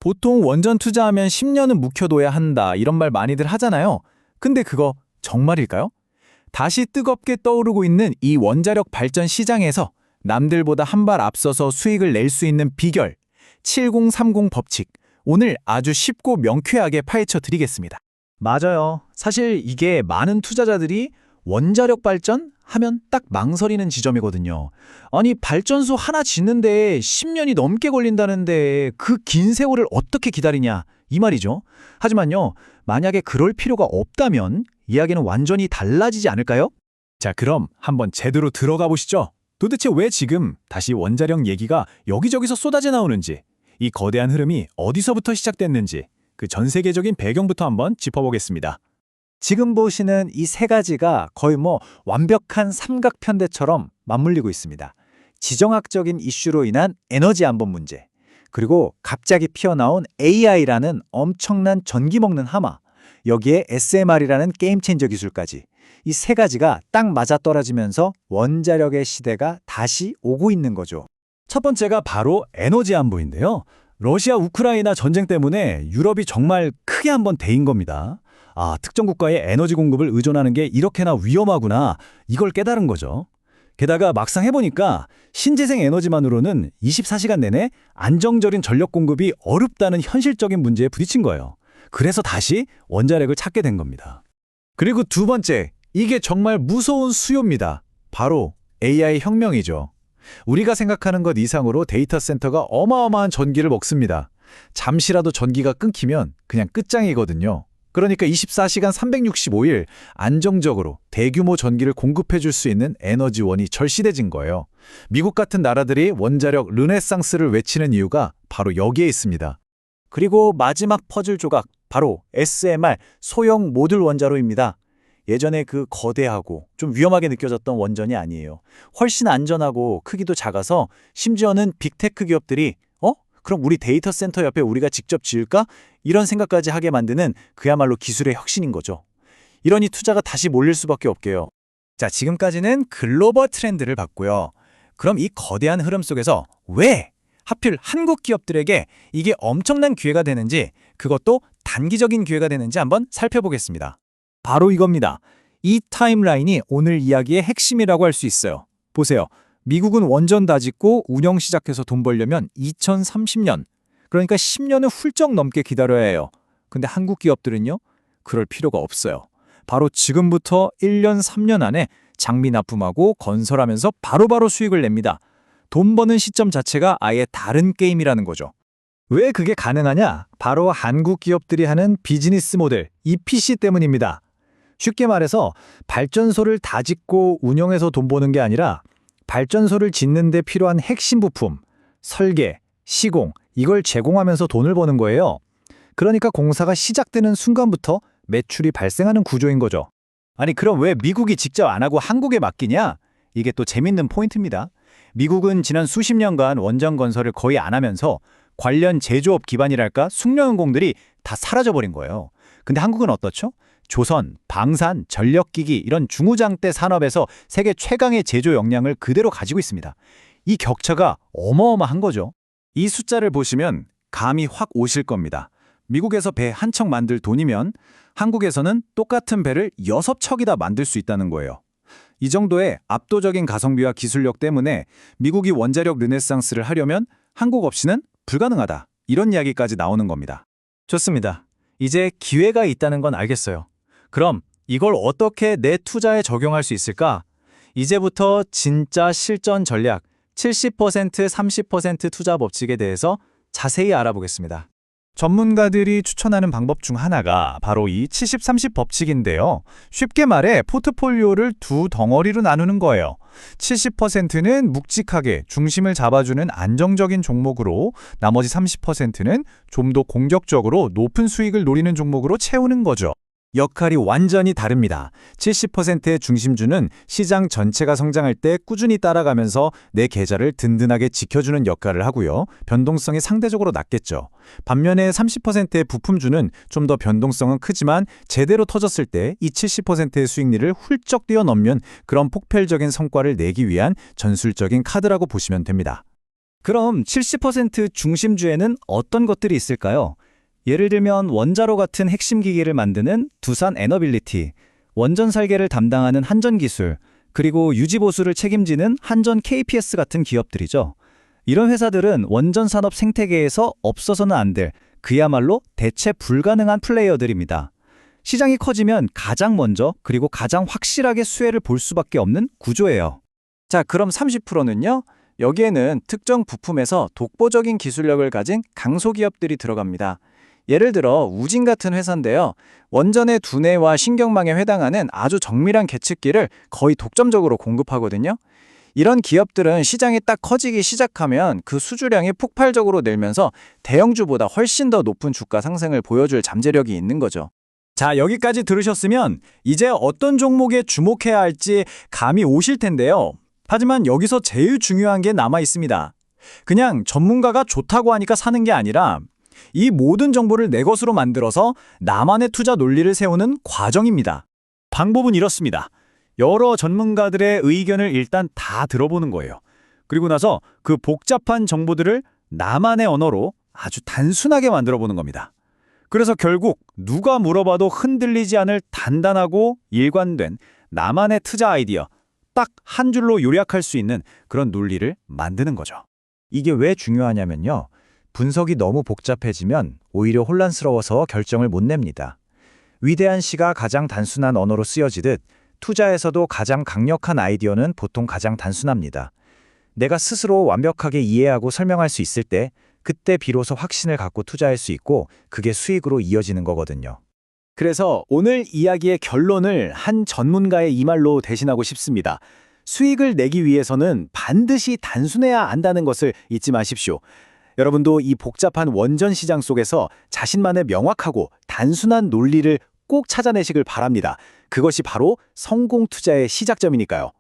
보통 원전 투자하면 10년은 묵혀둬야 한다 이런 말 많이들 하잖아요. 근데 그거 정말일까요? 다시 뜨겁게 떠오르고 있는 이 원자력 발전 시장에서 남들보다 한 발 앞서서 수익을 낼 수 있는 비결, 7030 법칙, 오늘 아주 쉽고 명쾌하게 파헤쳐 드리겠습니다. 맞아요. 사실 이게 많은 투자자들이 원자력 발전 하면 딱 망설이는 지점이거든요. 아니, 발전소 하나 짓는데 10년이 넘게 걸린다는데 그 긴 세월을 어떻게 기다리냐 이 말이죠. 하지만요, 만약에 그럴 필요가 없다면 이야기는 완전히 달라지지 않을까요? 자, 그럼 한번 제대로 들어가 보시죠. 도대체 왜 지금 다시 원자력 얘기가 여기저기서 쏟아져 나오는지, 이 거대한 흐름이 어디서부터 시작됐는지, 그 전 세계적인 배경부터 한번 짚어보겠습니다. 지금 보시는 이 세 가지가 거의 완벽한 삼각편대처럼 맞물리고 있습니다. 지정학적인 이슈로 인한 에너지 안보 문제, 그리고 갑자기 피어나온 AI라는 엄청난 전기 먹는 하마, 여기에 SMR이라는 게임 체인저 기술까지 이 세 가지가 딱 맞아떨어지면서 원자력의 시대가 다시 오고 있는 거죠. 첫 번째가 바로 에너지 안보인데요. 러시아 우크라이나 전쟁 때문에 유럽이 정말 크게 한번 데인 겁니다. 특정 국가의 에너지 공급을 의존하는 게 이렇게나 위험하구나, 이걸 깨달은 거죠. 게다가 막상 해보니까 신재생 에너지만으로는 24시간 내내 안정적인 전력 공급이 어렵다는 현실적인 문제에 부딪힌 거예요. 그래서 다시 원자력을 찾게 된 겁니다. 그리고 두 번째, 이게 정말 무서운 수요입니다. 바로 AI 혁명이죠. 우리가 생각하는 것 이상으로 데이터 센터가 어마어마한 전기를 먹습니다. 잠시라도 전기가 끊기면 그냥 끝장이거든요. 그러니까 24시간 365일 안정적으로 대규모 전기를 공급해 줄 수 있는 에너지원이 절실해진 거예요. 미국 같은 나라들이 원자력 르네상스를 외치는 이유가 바로 여기에 있습니다. 그리고 마지막 퍼즐 조각, 바로 SMR, 소형 모듈 원자로입니다. 예전에 그 거대하고 좀 위험하게 느껴졌던 원전이 아니에요. 훨씬 안전하고 크기도 작아서 심지어는 빅테크 기업들이 그럼 우리 데이터 센터 옆에 우리가 직접 지을까? 이런 생각까지 하게 만드는 그야말로 기술의 혁신인 거죠. 이러니 투자가 다시 몰릴 수밖에 없게요. 자, 지금까지는 글로벌 트렌드를 봤고요. 그럼 이 거대한 흐름 속에서 왜 하필 한국 기업들에게 이게 엄청난 기회가 되는지, 그것도 단기적인 기회가 되는지 한번 살펴보겠습니다. 바로 이겁니다. 이 타임라인이 오늘 이야기의 핵심이라고 할 수 있어요. 보세요. 미국은 원전 다 짓고 운영 시작해서 돈 벌려면 2030년, 그러니까 10년은 훌쩍 넘게 기다려야 해요. 근데 한국 기업들은요? 그럴 필요가 없어요. 바로 지금부터 1년, 3년 안에 장비 납품하고 건설하면서 바로바로 수익을 냅니다. 돈 버는 시점 자체가 아예 다른 게임이라는 거죠. 왜 그게 가능하냐? 바로 한국 기업들이 하는 비즈니스 모델, EPC 때문입니다. 쉽게 말해서 발전소를 다 짓고 운영해서 돈 버는 게 아니라 발전소를 짓는 데 필요한 핵심 부품, 설계, 시공, 이걸 제공하면서 돈을 버는 거예요. 그러니까 공사가 시작되는 순간부터 매출이 발생하는 구조인 거죠. 아니, 그럼 왜 미국이 직접 안 하고 한국에 맡기냐? 이게 또 재밌는 포인트입니다. 미국은 지난 수십 년간 원전 건설을 거의 안 하면서 관련 제조업 기반이랄까 숙련공들이 다 사라져버린 거예요. 근데 한국은 어떻죠? 조선, 방산, 전력기기 이런 중후장대 산업에서 세계 최강의 제조 역량을 그대로 가지고 있습니다. 이 격차가 어마어마한 거죠. 이 숫자를 보시면 감이 확 오실 겁니다. 미국에서 배 한 척 만들 돈이면 한국에서는 똑같은 배를 6척이다 만들 수 있다는 거예요. 이 정도의 압도적인 가성비와 기술력 때문에 미국이 원자력 르네상스를 하려면 한국 없이는 불가능하다, 이런 이야기까지 나오는 겁니다. 좋습니다. 이제 기회가 있다는 건 알겠어요. 그럼 이걸 어떻게 내 투자에 적용할 수 있을까? 이제부터 진짜 실전 전략 70%, 30% 투자 법칙에 대해서 자세히 알아보겠습니다. 전문가들이 추천하는 방법 중 하나가 바로 이 70-30 법칙인데요. 쉽게 말해 포트폴리오를 두 덩어리로 나누는 거예요. 70%는 묵직하게 중심을 잡아주는 안정적인 종목으로, 나머지 30%는 좀 더 공격적으로 높은 수익을 노리는 종목으로 채우는 거죠. 역할이 완전히 다릅니다. 70%의 중심주는 시장 전체가 성장할 때 꾸준히 따라가면서 내 계좌를 든든하게 지켜주는 역할을 하고요. 변동성이 상대적으로 낮겠죠. 반면에 30%의 부품주는 좀 더 변동성은 크지만 제대로 터졌을 때 이 70%의 수익률을 훌쩍 뛰어넘는 그런 폭발적인 성과를 내기 위한 전술적인 카드라고 보시면 됩니다. 그럼 70% 중심주에는 어떤 것들이 있을까요? 예를 들면 원자로 같은 핵심 기기를 만드는 두산 에너빌리티, 원전 설계를 담당하는 한전기술, 그리고 유지보수를 책임지는 한전 KPS 같은 기업들이죠. 이런 회사들은 원전 산업 생태계에서 없어서는 안 될, 그야말로 대체 불가능한 플레이어들입니다. 시장이 커지면 가장 먼저 그리고 가장 확실하게 수혜를 볼 수밖에 없는 구조예요. 자, 그럼 30%는요? 여기에는 특정 부품에서 독보적인 기술력을 가진 강소기업들이 들어갑니다. 예를 들어 우진 같은 회사인데요. 원전의 두뇌와 신경망에 해당하는 아주 정밀한 계측기를 거의 독점적으로 공급하거든요. 이런 기업들은 시장이 딱 커지기 시작하면 그 수주량이 폭발적으로 늘면서 대형주보다 훨씬 더 높은 주가 상승을 보여줄 잠재력이 있는 거죠. 자, 여기까지 들으셨으면 이제 어떤 종목에 주목해야 할지 감이 오실 텐데요. 하지만 여기서 제일 중요한 게 남아 있습니다. 그냥 전문가가 좋다고 하니까 사는 게 아니라 이 모든 정보를 내 것으로 만들어서 나만의 투자 논리를 세우는 과정입니다. 방법은 이렇습니다. 여러 전문가들의 의견을 일단 다 들어보는 거예요. 그리고 나서 그 복잡한 정보들을 나만의 언어로 아주 단순하게 만들어 보는 겁니다. 그래서 결국 누가 물어봐도 흔들리지 않을 단단하고 일관된 나만의 투자 아이디어, 딱 한 줄로 요약할 수 있는 그런 논리를 만드는 거죠. 이게 왜 중요하냐면요. 분석이 너무 복잡해지면 오히려 혼란스러워서 결정을 못 냅니다. 위대한 시가 가장 단순한 언어로 쓰여지듯 투자에서도 가장 강력한 아이디어는 보통 가장 단순합니다. 내가 스스로 완벽하게 이해하고 설명할 수 있을 때 그때 비로소 확신을 갖고 투자할 수 있고 그게 수익으로 이어지는 거거든요. 그래서 오늘 이야기의 결론을 한 전문가의 이 말로 대신하고 싶습니다. 수익을 내기 위해서는 반드시 단순해야 한다는 것을 잊지 마십시오. 여러분도 이 복잡한 원전 시장 속에서 자신만의 명확하고 단순한 논리를 꼭 찾아내시길 바랍니다. 그것이 바로 성공 투자의 시작점이니까요.